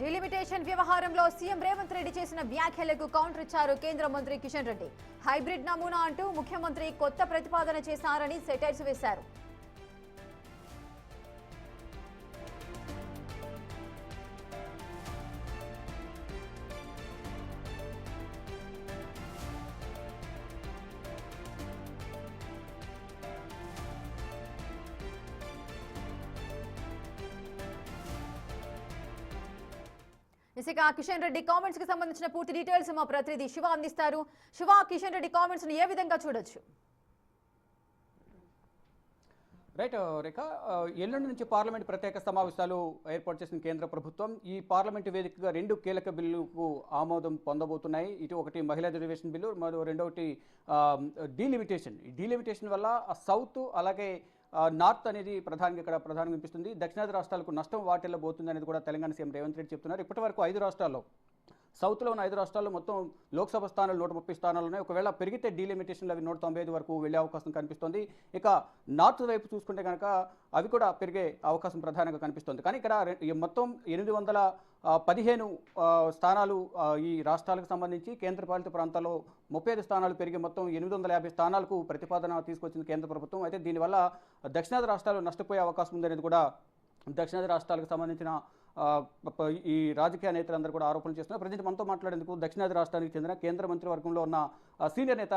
Delimitation వ్యవహారంలో CM Revanth Reddy చేసిన వ్యాఖ్యలకు కౌంటర్ ఇచ్చారు కేంద్ర మంత్రి కిషన్ రెడ్డి. హైబ్రిడ్ నమూనా అంటూ ముఖ్యమంత్రి కొత్త ప్రతిపాదన చేశారని సెటైర్స్ వేశారు. ఇక కిషన్ రెడ్డి కామెంట్స్ కి సంబంధించిన పూర్తి డీటెయిల్స్ మా ప్రతినిధి శివ అందిస్తారు. శివ, కిషన్ రెడ్డి కామెంట్స్ ని ఏ విధంగా చూడొచ్చు? రైట్ రేఖ, ఎల్లుండి నుంచి పార్లమెంట్ ప్రత్యేక సమావేశాలు ఏర్పాటు చేసిన కేంద్ర ప్రభుత్వం ఈ పార్లమెంటు వేదికగా 2 కీలక బిల్లులకు ఆమోదం పొందబోతున్నాయి. ఇటు ఒకటి మహిళా రిజర్వేషన్ బిల్లు, మరో రెండవటి డీలిమిటేషన్. ఈ డీలిమిటేషన్ వల్ల సౌత్ అలాగే నార్త్ అనేది ప్రధానంగా వినిపిస్తుంది. దక్షిణాది రాష్ట్రాలకు నష్టం వాటిల్లబోతుంది అనేది కూడా తెలంగాణ సీఎం రేవంత్ రెడ్డి చెప్తున్నారు. ఇప్పటివరకు 5 రాష్ట్రాల్లో, సౌత్లో ఉన్న 5 రాష్ట్రాల్లో మొత్తం లోక్సభ స్థానాలు 130 స్థానాలు ఉన్నాయి. ఒకవేళ పెరిగితే డీలిమిటేషన్లు అవి 195 వరకు వెళ్ళే అవకాశం కనిపిస్తుంది. ఇక నార్త్ వైపు చూసుకుంటే కనుక అవి కూడా పెరిగే అవకాశం ప్రధానంగా కనిపిస్తుంది. కానీ ఇక్కడ మొత్తం 815 స్థానాలు ఈ రాష్ట్రాలకు సంబంధించి, కేంద్రపాలిత ప్రాంతాల్లో 35 స్థానాలు పెరిగి మొత్తం 850 స్థానాలకు ప్రతిపాదన తీసుకొచ్చింది కేంద్ర ప్రభుత్వం. అయితే దీనివల్ల దక్షిణాది రాష్ట్రాలు నష్టపోయే అవకాశం ఉందనేది కూడా దక్షిణాది రాష్ట్రాలకు సంబంధించిన ఈ రాజకీయ నేతలందరూ కూడా ఆరోపణలు చేస్తున్నారు. ప్రజెంట్ మనతో మాట్లాడేందుకు దక్షిణాది రాష్ట్రానికి చెందిన కేంద్ర మంత్రివర్గంలో ఉన్న సీనియర్ నేత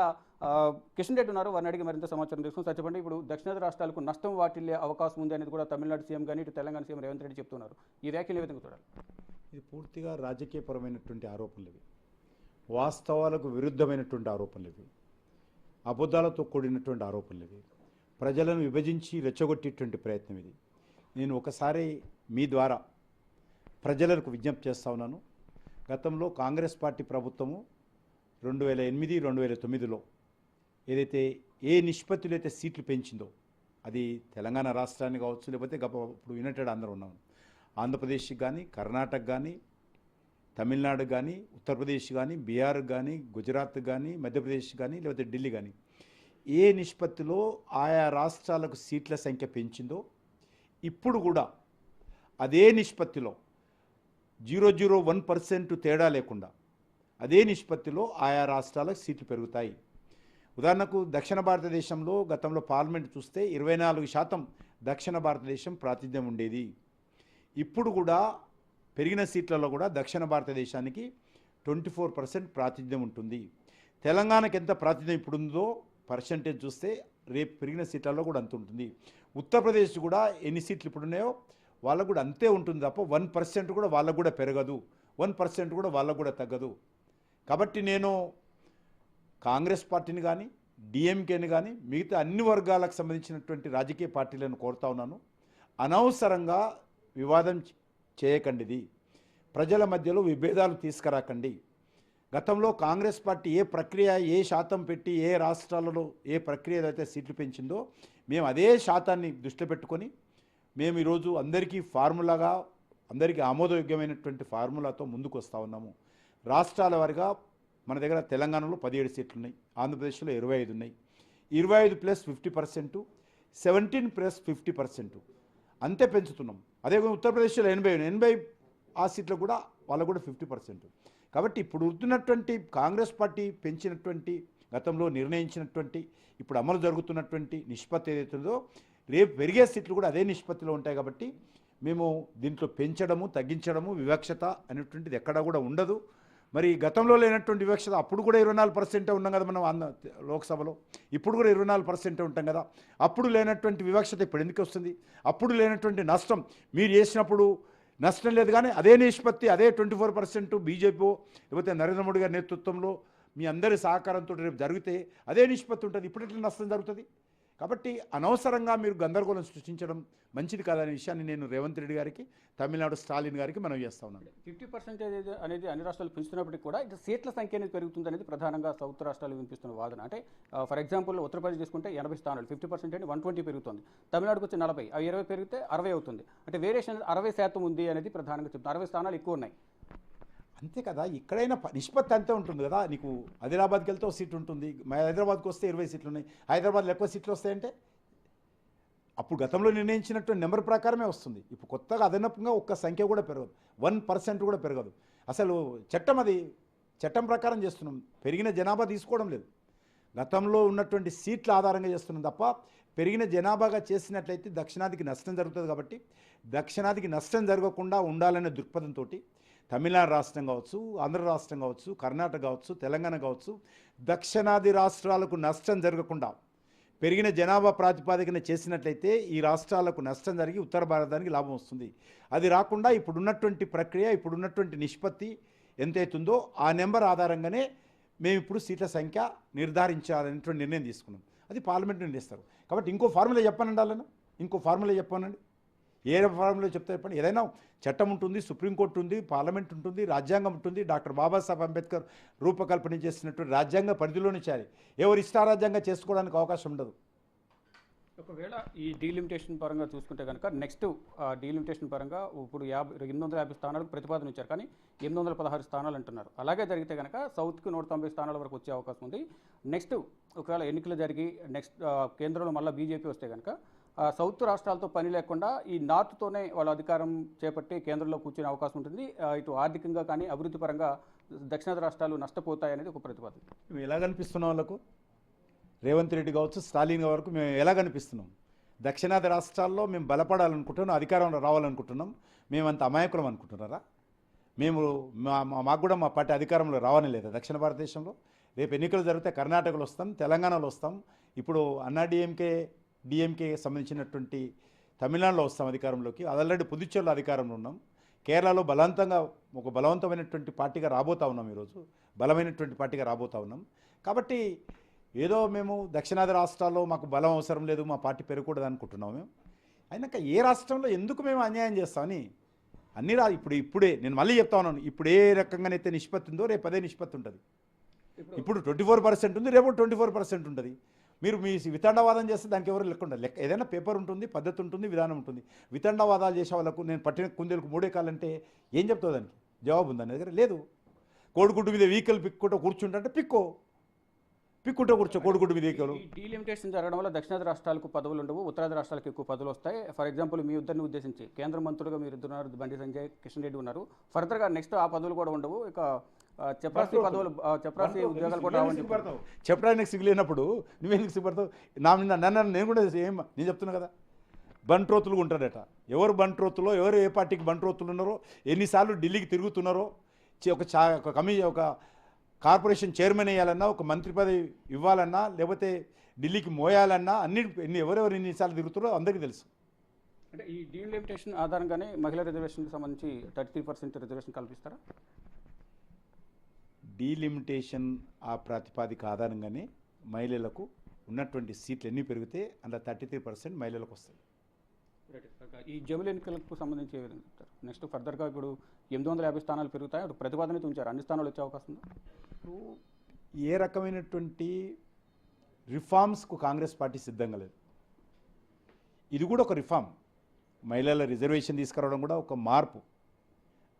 కిషన్ రెడ్డి ఉన్నారు. వారిని అడిగి మరింత సమాచారం తీసుకుని చెప్పండి. ఇప్పుడు దక్షిణాది రాష్ట్రాలకు నష్టం వాటిల్లే అవకాశం ఉంది అనేది కూడా తమిళనాడు సీఎం కానీ ఇటు తెలంగాణ సీఎం రేవంత్ రెడ్డి చెప్తున్నారు. ఈ వ్యాఖ్యలు ఏ విధంగా చూడాలి? ఇది పూర్తిగా రాజకీయపరమైనటువంటి ఆరోపణలు ఇవి, వాస్తవాలకు విరుద్ధమైనటువంటి ఆరోపణలు ఇవి, అబద్ధాలతో కూడినటువంటి ఆరోపణలు ఇవి, ప్రజలను విభజించి రెచ్చగొట్టేటువంటి ప్రయత్నం ఇది. నేను ఒకసారి మీ ద్వారా ప్రజలకు విజ్ఞప్తి చేస్తా ఉన్నాను. గతంలో కాంగ్రెస్ పార్టీ ప్రభుత్వము 2008, 2009లో ఏదైతే ఏ నిష్పత్తిలో అయితే సీట్లు పెంచిందో, అది తెలంగాణ రాష్ట్రాన్ని కావచ్చు, లేకపోతే ఇప్పుడు యునైటెడ్ ఆంధ్ర ఉన్నాము, ఆంధ్రప్రదేశ్కి కానీ, కర్ణాటక కానీ, తమిళనాడు కానీ, ఉత్తరప్రదేశ్ కానీ, బీహార్ కానీ, గుజరాత్ కానీ, మధ్యప్రదేశ్ కానీ, లేకపోతే ఢిల్లీ కానీ, ఏ నిష్పత్తిలో ఆయా రాష్ట్రాలకు సీట్ల సంఖ్య పెంచిందో ఇప్పుడు కూడా అదే నిష్పత్తిలో 0.01% తేడా లేకుండా అదే నిష్పత్తిలో ఆయా రాష్ట్రాలకు సీట్లు పెరుగుతాయి. ఉదాహరణకు దక్షిణ భారతదేశంలో గతంలో పార్లమెంట్ చూస్తే 24% దక్షిణ భారతదేశం ప్రాతినిధ్యం ఉండేది. ఇప్పుడు కూడా పెరిగిన సీట్లలో కూడా దక్షిణ భారతదేశానికి 24% ప్రాతినిధ్యం ఉంటుంది. తెలంగాణకి ఎంత ప్రాతినిధ్యం ఇప్పుడు ఉందో పర్సెంటేజ్ చూస్తే రేపు పెరిగిన సీట్లలో కూడా అంత ఉంటుంది. ఉత్తరప్రదేశ్ కూడా ఎన్ని సీట్లు ఇప్పుడు ఉన్నాయో వాళ్ళకు కూడా అంతే ఉంటుంది తప్ప 1% కూడా వాళ్ళకు కూడా పెరగదు, 1% కూడా వాళ్ళకు కూడా తగ్గదు. కాబట్టి నేను కాంగ్రెస్ పార్టీని కానీ, డిఎంకేని కానీ, మిగతా అన్ని వర్గాలకు సంబంధించినటువంటి రాజకీయ పార్టీలను కోరుతా ఉన్నాను, అనవసరంగా వివాదం చేయకండిది, ప్రజల మధ్యలో విభేదాలు తీసుకురాకండి. గతంలో కాంగ్రెస్ పార్టీ ఏ ప్రక్రియ, ఏ శాతం పెట్టి ఏ రాష్ట్రాలలో ఏ ప్రక్రియ అయితే సీట్లు పెంచిందో మేము అదే శాతాన్ని దృష్టిలో పెట్టుకొని మేము ఈరోజు అందరికీ ఫార్ములాగా, అందరికీ ఆమోదయోగ్యమైనటువంటి ఫార్ములాతో ముందుకు వస్తూ ఉన్నాము. రాష్ట్రాల వారిగా మన దగ్గర తెలంగాణలో 17 సీట్లు ఉన్నాయి, ఆంధ్రప్రదేశ్లో 25 ఉన్నాయి. 25 + 50%, 17 + 50% అంతే పెంచుతున్నాం. అదేవిధంగా ఉత్తరప్రదేశ్లో 80 ఆ సీట్లు కూడా వాళ్ళకు కూడా 50%. కాబట్టి ఇప్పుడు ఉంటున్నటువంటి కాంగ్రెస్ పార్టీ పెంచినటువంటి, గతంలో నిర్ణయించినటువంటి, ఇప్పుడు అమలు జరుగుతున్నటువంటి నిష్పత్తి ఏదైతుందో రేపు పెరిగే సీట్లు కూడా అదే నిష్పత్తిలో ఉంటాయి. కాబట్టి మేము దీంట్లో పెంచడము, తగ్గించడము, వివక్షత అనేటువంటిది ఎక్కడా కూడా ఉండదు. మరి గతంలో లేనటువంటి వివక్షత అప్పుడు కూడా 24% ఉన్నాం కదా మనం లోక్సభలో, ఇప్పుడు కూడా 24% ఉంటాం కదా. అప్పుడు లేనటువంటి వివక్షత ఇప్పుడు ఎందుకు వస్తుంది? అప్పుడు లేనటువంటి నష్టం మీరు చేసినప్పుడు నష్టం లేదు, కానీ అదే నిష్పత్తి, అదే 24% బీజేపీ లేకపోతే నరేంద్ర మోడీ గారి నేతృత్వంలో మీ అందరి సహకారంతో రేపు జరిగితే అదే నిష్పత్తి ఉంటుంది. ఇప్పుడు ఎట్లా నష్టం జరుగుతుంది? కాబట్టి అనవసరంగా మీరు గందరగోళం సృష్టించడం మంచిది కాదనే విషయాన్ని నేను రేవంత్ రెడ్డి గారికి, తమిళనాడు స్టాలిన్ గారికి మనం చేస్తా ఉన్నాను. 50% అనేది అన్ని రాష్ట్రాలు పెంచుతున్నప్పటికీ కూడా ఇటు సీట్ల సంఖ్య అనేది పెరుగుతుంది అనేది ప్రధానంగా సౌత్ రాష్ట్రాలు వినిపిస్తున్న వాదన. అంటే ఫర్ ఎగ్జాంపుల్ ఉత్తరప్రదేశ్ తీసుకుంటే 80 స్థానాలు, 50% అంటే 120 పెరుగుతుంది. తమిళనాడుకు వచ్చి 40, అవి 20 పెరిగితే 60 అవుతుంది. అంటే వేరియేషన్ 60% ఉంది అనేది ప్రధానంగా చెప్తున్నారు. 60 స్థానాలు ఎక్కువ ఉన్నాయి. అంతే కదా, ఇక్కడైనా నిష్పత్తి అంతే ఉంటుంది కదా. నీకు ఆదిలాబాద్కి వెళ్తే ఒక సీట్ ఉంటుంది, హైదరాబాద్కి వస్తే 20 సీట్లు ఉన్నాయి, హైదరాబాద్లో ఎక్కువ సీట్లు వస్తాయంటే అప్పుడు గతంలో నిర్ణయించినట్టు నెంబర్ ప్రకారమే వస్తుంది. ఇప్పుడు కొత్తగా అదనపుగా ఒక్క సంఖ్య కూడా పెరగదు, 1% కూడా పెరగదు. అసలు చట్టం అది చట్టం ప్రకారం చేస్తున్నాం, పెరిగిన జనాభా తీసుకోవడం లేదు. గతంలో ఉన్నటువంటి సీట్ల ఆధారంగా చేస్తున్నాం తప్ప పెరిగిన జనాభాగా చేసినట్లయితే దక్షిణాదికి నష్టం జరుగుతుంది. కాబట్టి దక్షిణాదికి నష్టం జరగకుండా ఉండాలనే దృక్పథంతో తమిళనాడు రాష్ట్రం కావచ్చు, ఆంధ్ర రాష్ట్రం కావచ్చు, కర్ణాటక కావచ్చు, తెలంగాణ కావచ్చు, దక్షిణాది రాష్ట్రాలకు నష్టం జరగకుండా పెరిగిన జనాభా ప్రాతిపాదికన చేసినట్లయితే ఈ రాష్ట్రాలకు నష్టం జరిగి ఉత్తర భారతానికి లాభం వస్తుంది. అది రాకుండా ఇప్పుడున్నటువంటి ప్రక్రియ, ఇప్పుడున్నటువంటి నిష్పత్తి ఎంతైతుందో ఆ నెంబర్ ఆధారంగానే మేము ఇప్పుడు సీట్ల సంఖ్య నిర్ధారించాలనేటువంటి నిర్ణయం తీసుకున్నాం. అది పార్లమెంట్ నిర్ణయిస్తారు. కాబట్టి ఇంకో ఫార్ములా చెప్పానండి, వాళ్ళను ఇంకో ఫార్ములా చెప్పానండి. ఏ ఫార్ములా చెప్తే చెప్పండి. ఏదైనా చట్టం ఉంటుంది, సుప్రీంకోర్టు ఉంది, పార్లమెంట్ ఉంటుంది, రాజ్యాంగం ఉంటుంది. డాక్టర్ బాబాసాహెబ్ అంబేద్కర్ రూపకల్పన చేసినటువంటి రాజ్యాంగ పరిధిలోనే చేయాలి. ఎవరు ఇష్టారాజ్యంగా చేసుకోవడానికి అవకాశం ఉండదు. ఒకవేళ ఈ డీలిమిటేషన్ పరంగా చూసుకుంటే కనుక నెక్స్ట్ డీలిమిటేషన్ పరంగా ఇప్పుడు 850 స్థానాలకు ప్రతిపాదన ఇచ్చారు, కానీ 816 స్థానాలు అంటున్నారు. అలాగే జరిగితే కనుక సౌత్కి 190 స్థానాల వరకు వచ్చే అవకాశం ఉంది. నెక్స్ట్ ఒకవేళ ఎన్నికలు జరిగి నెక్స్ట్ కేంద్రంలో మళ్ళీ బీజేపీ వస్తే కనుక సౌత్ రాష్ట్రాలతో పని లేకుండా ఈ నార్త్తోనే వాళ్ళ అధికారం చేపట్టి కేంద్రంలో కూర్చునే అవకాశం ఉంటుంది. ఇటు ఆర్థికంగా కానీ అభివృద్ధి పరంగా దక్షిణాది రాష్ట్రాలు నష్టపోతాయనేది ఒక ప్రతిపాదన. మేము ఎలా కనిపిస్తున్నాం వాళ్ళకు? రేవంత్ రెడ్డి కావచ్చు, స్టాలిన్ వరకు మేము ఎలా కనిపిస్తున్నాం? దక్షిణాది రాష్ట్రాల్లో మేము బలపడాలనుకుంటున్నాం, అధికారంలో రావాలనుకుంటున్నాం. మేమంత అమాయకులం అనుకుంటున్నారా? మేము మాకు కూడా మా పార్టీ అధికారంలో రావని లేదా దక్షిణ భారతదేశంలో? రేపు ఎన్నికలు జరిగితే కర్ణాటకలో వస్తాం, తెలంగాణలో వస్తాం. ఇప్పుడు డిఎంకే సంబంధించినటువంటి తమిళనాడులో వస్తాం అధికారంలోకి. ఆల్రెడీ పుదుచ్చేరిలో అధికారంలో ఉన్నాం. కేరళలో ఒక బలవంతమైనటువంటి పార్టీగా రాబోతా ఉన్నాం. ఈరోజు బలమైనటువంటి పార్టీగా రాబోతా ఉన్నాం. కాబట్టి ఏదో మేము దక్షిణాది రాష్ట్రాల్లో మాకు బలం అవసరం లేదు, మా పార్టీ పెరగకూడదు అనుకుంటున్నాం. మేము అయినాక ఏ రాష్ట్రంలో ఎందుకు మేము అన్యాయం చేస్తామని అన్ని ఇప్పుడే నేను మళ్ళీ చెప్తా ఉన్నాను. ఇప్పుడు ఏ రకంగానైతే నిష్పత్తి ఉందో రేపు అదే నిష్పత్తి ఉంటుంది. ఇప్పుడు 24% ఉంది, రేపు 24% ఉంటుంది. మీరు మీ వితండవాదం చేస్తే దానికి ఎవరు లెక్క ఉండదు. ఏదైనా పేపర్ ఉంటుంది, పద్ధతి ఉంటుంది, విధానం ఉంటుంది. వితండవాదాలు చేసే వాళ్ళకు నేను పట్టిన కుందేలకు 3 కాలంటే ఏం చెప్తావు? దానికి జవాబు ఉందని దగ్గర లేదు. కోడిగుడ్డు మీద వీకలు పిక్కుంటూ కూర్చుంటే పిక్కుంటూ కూర్చో కోడిగుడ్డు మీద వీకలు. డీలిమిటేషన్ జరగడం వల్ల దక్షిణాది రాష్ట్రాలకు పదవులు ఉండవు, ఉత్తరాది రాష్ట్రాలకు ఎక్కువ పదవులు వస్తాయి. ఫర్ ఎగ్జాంపుల్ మీ ఇద్దరిని ఉద్దేశించి కేంద్ర మంత్రులుగా మీరు ఇద్దరున్నారు, బండి సంజయ్, కిషన్ రెడ్డి ఉన్నారు. ఫర్దర్గా నెక్స్ట్ ఆ పదవులు కూడా ఉండవు. ఇక చపరాసి ఉద్యోగాలు కూడా చెప్పడానికి సిగ్గులేనప్పుడు నువ్వెందుకు సిగ్గుపడతావు? నేను కూడా నేను చెప్తున్నా కదా, బంట్రోతులుగా ఉంటాడట. ఎవరు బంట్రోతులో, ఎవరు ఏ పార్టీకి బంట్రోతులు ఉన్నారో, ఎన్నిసార్లు ఢిల్లీకి తిరుగుతున్నారో, ఒక కార్పొరేషన్ చైర్మన్ వేయాలన్నా, ఒక మంత్రి పదవి ఇవ్వాలన్నా, లేకపోతే ఢిల్లీకి మోయాలన్నా ఎవరెవరు ఎన్నిసార్లు తిరుగుతారో అందరికీ తెలుసు. అంటే ఈ డీలిమిటేషన్ ఆధారంగానే మహిళా రిజర్వేషన్కి సంబంధించి 33% రిజర్వేషన్ కల్పిస్తారా? డీలిమిటేషన్ ఆ ప్రాతిపాదిక ఆధారంగానే మహిళలకు ఉన్నటువంటి సీట్లు ఎన్ని పెరిగితే అందులో 33% మహిళలకు వస్తాయి. ఈ జమిలి ఎన్నికలకు సంబంధించి ఏ విధంగా చెప్తారు? నెక్స్ట్ ఫర్దర్గా ఇప్పుడు 850 స్థానాలు పెరుగుతాయి, అటు ప్రతిపాదన ఉంచారు, అన్ని స్థానాలు వచ్చే అవకాశం ఉందా? ఏ రకమైనటువంటి రిఫార్మ్స్కు కాంగ్రెస్ పార్టీ సిద్ధంగా లేదు. ఇది కూడా ఒక రిఫార్మ్. మహిళల రిజర్వేషన్ తీసుకురావడం కూడా ఒక మార్పు.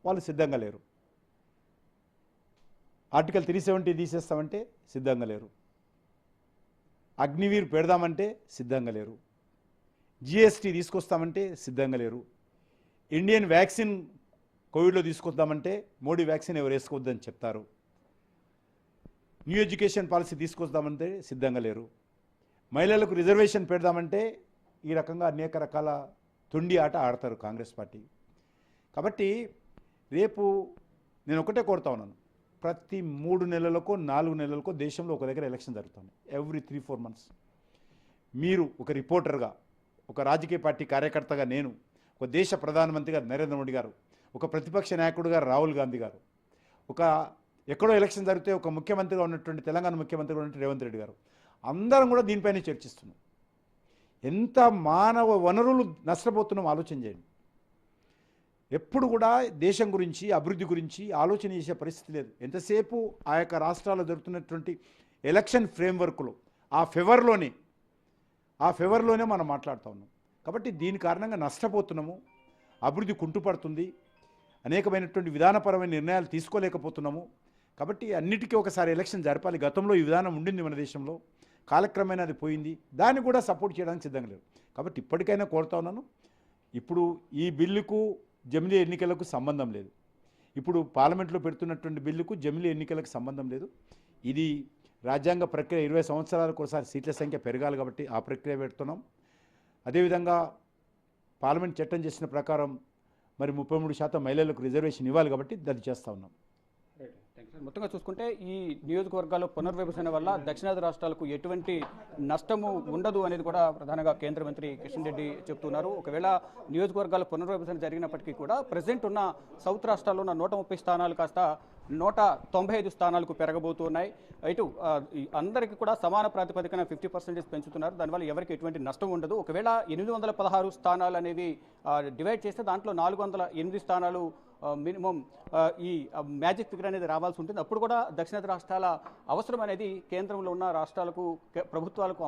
వాళ్ళు సిద్ధంగా లేరు. ఆర్టికల్ 370 తీసేస్తామంటే సిద్ధంగా లేరు. అగ్నివీర్ పెడదామంటే సిద్ధంగా లేరు. జిఎస్టీ తీసుకొస్తామంటే సిద్ధంగా లేరు. ఇండియన్ వ్యాక్సిన్ కోవిడ్లో తీసుకొద్దామంటే మోడీ వ్యాక్సిన్ ఎవరు వేసుకోవద్దని చెప్తారు. న్యూ ఎడ్యుకేషన్ పాలసీ తీసుకొద్దామంటే సిద్ధంగా లేరు. మహిళలకు రిజర్వేషన్ పెడదామంటే ఈ రకంగా అనేక రకాల తొండి ఆట ఆడతారు కాంగ్రెస్ పార్టీ. కాబట్టి రేపు నేను ఒకటే కోరుతా ఉన్నాను, ప్రతి 3 నెలలకో 4 నెలలకో దేశంలో ఒక దగ్గర ఎలక్షన్ జరుగుతుంది. Every 3-4 months. మీరు ఒక రిపోర్టర్గా, ఒక రాజకీయ పార్టీ కార్యకర్తగా నేను, ఒక దేశ ప్రధానమంత్రిగా నరేంద్ర మోడీ గారు, ఒక ప్రతిపక్ష నాయకుడిగా రాహుల్ గాంధీ గారు, ఎక్కడో ఎలక్షన్ జరిగితే ఒక ముఖ్యమంత్రిగా ఉన్నటువంటి తెలంగాణ ముఖ్యమంత్రిగా ఉన్నటువంటి రేవంత్ రెడ్డి గారు, అందరం కూడా దీనిపైనే చర్చిస్తున్నాం. ఎంత మానవ వనరులు నష్టపోతున్నాం ఆలోచన చేయండి. ఎప్పుడు కూడా దేశం గురించి, అభివృద్ధి గురించి ఆలోచన చేసే పరిస్థితి లేదు. ఎంతసేపు ఆ యొక్క రాష్ట్రాల్లో జరుగుతున్నటువంటి ఎలక్షన్ ఫ్రేమ్వర్క్లో ఆ ఫేవర్లోనే మనం మాట్లాడుతూ ఉన్నాం. కాబట్టి దీని కారణంగా నష్టపోతున్నాము, అభివృద్ధి కుంటుపడుతుంది, అనేకమైనటువంటి విధానపరమైన నిర్ణయాలు తీసుకోలేకపోతున్నాము. కాబట్టి అన్నిటికీ ఒకసారి ఎలక్షన్ జరపాలి. గతంలో ఈ విధానం ఉండింది మన దేశంలో, కాలక్రమేణా అది పోయింది. దాన్ని కూడా సపోర్ట్ చేయడానికి సిద్ధంగా లేరు. కాబట్టి ఇప్పటికైనా కోరుతా ఉన్నాను, ఇప్పుడు ఈ బిల్లుకు జమిలీ ఎన్నికలకు సంబంధం లేదు. ఇప్పుడు పార్లమెంట్లో పెడుతున్నటువంటి బిల్లుకు జమిలీ ఎన్నికలకు సంబంధం లేదు. ఇది రాజ్యాంగ ప్రక్రియ 20 సంవత్సరాలకు ఒకసారి సీట్ల సంఖ్య పెరగాలి కాబట్టి ఆ ప్రక్రియ పెడుతున్నాం. అదేవిధంగా పార్లమెంట్ చట్టం చేసిన ప్రకారం మరి 33% మహిళలకు రిజర్వేషన్ ఇవ్వాలి కాబట్టి అది చేస్తూ ఉన్నాం. మొత్తంగా చూసుకుంటే ఈ నియోజకవర్గాల్లో పునర్విభజన వల్ల దక్షిణాది రాష్ట్రాలకు ఎటువంటి నష్టము ఉండదు అనేది కూడా ప్రధానంగా కేంద్ర మంత్రి కిషన్ రెడ్డి చెప్తున్నారు. ఒకవేళ నియోజకవర్గాల పునర్విభజన జరిగినప్పటికీ కూడా ప్రజెంట్ ఉన్న సౌత్ రాష్ట్రాల్లో ఉన్న 130 స్థానాలు కాస్త 195 స్థానాలకు పెరగబోతున్నాయి. ఇటు అందరికీ కూడా సమాన ప్రాతిపదికన 50% పెంచుతున్నారు. దానివల్ల ఎవరికి ఎటువంటి నష్టం ఉండదు. ఒకవేళ 816 స్థానాలు అనేవి డివైడ్ చేస్తే దాంట్లో 408 స్థానాలు మినిమం ఈ మ్యాజిక్ ఫిగర్ అనేది రావాల్సి ఉంటుంది. అప్పుడు కూడా దక్షిణాది రాష్ట్రాల అవసరం అనేది కేంద్రంలో ఉన్న రాష్ట్రాలకు ప్రభుత్వాలకు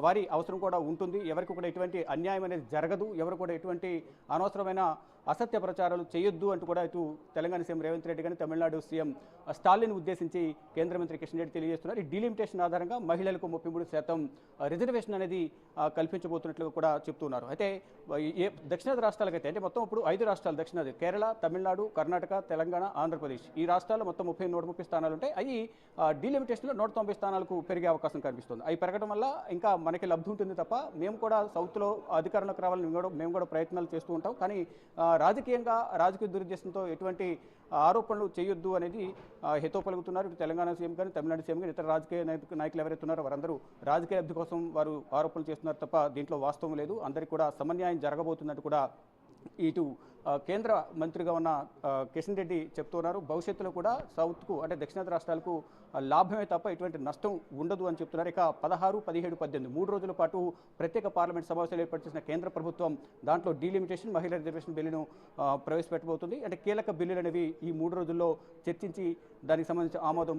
వారి అవసరం కూడా ఉంటుంది. ఎవరికి కూడా ఎటువంటి అన్యాయం అనేది జరగదు, ఎవరు కూడా ఎటువంటి అనవసరమైన అసత్య ప్రచారాలు చేయొద్దు అంటూ కూడా ఇటు తెలంగాణ సీఎం రేవంత్ రెడ్డి కానీ తమిళనాడు సీఎం స్టాలిన్ ఉద్దేశించి కేంద్ర మంత్రి కిషన్ రెడ్డి తెలియజేస్తున్నారు. ఈ డీలిమిటేషన్ ఆధారంగా మహిళలకు 33% రిజర్వేషన్ అనేది కల్పించబోతున్నట్లు కూడా చెప్తున్నారు. అయితే దక్షిణాది రాష్ట్రాలకైతే అంటే మొత్తం ఇప్పుడు 5 రాష్ట్రాలు దక్షిణాది కేరళ, తమిళనాడు, కర్ణాటక, తెలంగాణ, ఆంధ్రప్రదేశ్ ఈ రాష్ట్రాల్లో మొత్తం 130 స్థానాలు ఉంటాయి. అవి డీలిమిటేషన్లో 190 స్థానాలకు పెరిగే అవకాశం కనిపిస్తుంది. అవి పెరగడం వల్ల ఇంకా మనకి లబ్ధి ఉంటుంది తప్ప మేము కూడా సౌత్లో అధికారంలోకి రావాలని మేము కూడా ప్రయత్నాలు చేస్తూ ఉంటాం. కానీ రాజకీయ దురుద్దేశంతో ఎటువంటి ఆరోపణలు చేయొద్దు అనేది హితో పలుకుతున్నారు. ఇటు తెలంగాణ సీఎం కానీ తమిళనాడు సీఎం కానీ ఇతర రాజకీయ నాయకులు ఎవరైతే ఉన్నారో వారందరూ రాజకీయ లబ్ధి కోసం వారు ఆరోపణలు చేస్తున్నారు తప్ప దీంట్లో వాస్తవం లేదు. అందరికీ కూడా సమన్యాయం జరగబోతున్నట్టు కూడా ఇటు కేంద్ర మంత్రిగా ఉన్న కిషన్ రెడ్డి చెప్తున్నారు. భవిష్యత్తులో కూడా సౌత్కు అంటే దక్షిణాది రాష్ట్రాలకు లాభమే తప్ప ఎటువంటి నష్టం ఉండదు అని చెప్తున్నారు. ఇక 16, 17, 18 3 రోజుల పాటు ప్రత్యేక పార్లమెంట్ సమావేశాలు ఏర్పాటు చేసిన కేంద్ర ప్రభుత్వం దాంట్లో డీలిమిటేషన్ మహిళా రిజర్వేషన్ బిల్లును ప్రవేశపెట్టబోతుంది. అంటే కీలక బిల్లులు అనేవి ఈ 3 రోజుల్లో చర్చించి దానికి సంబంధించి ఆమోదం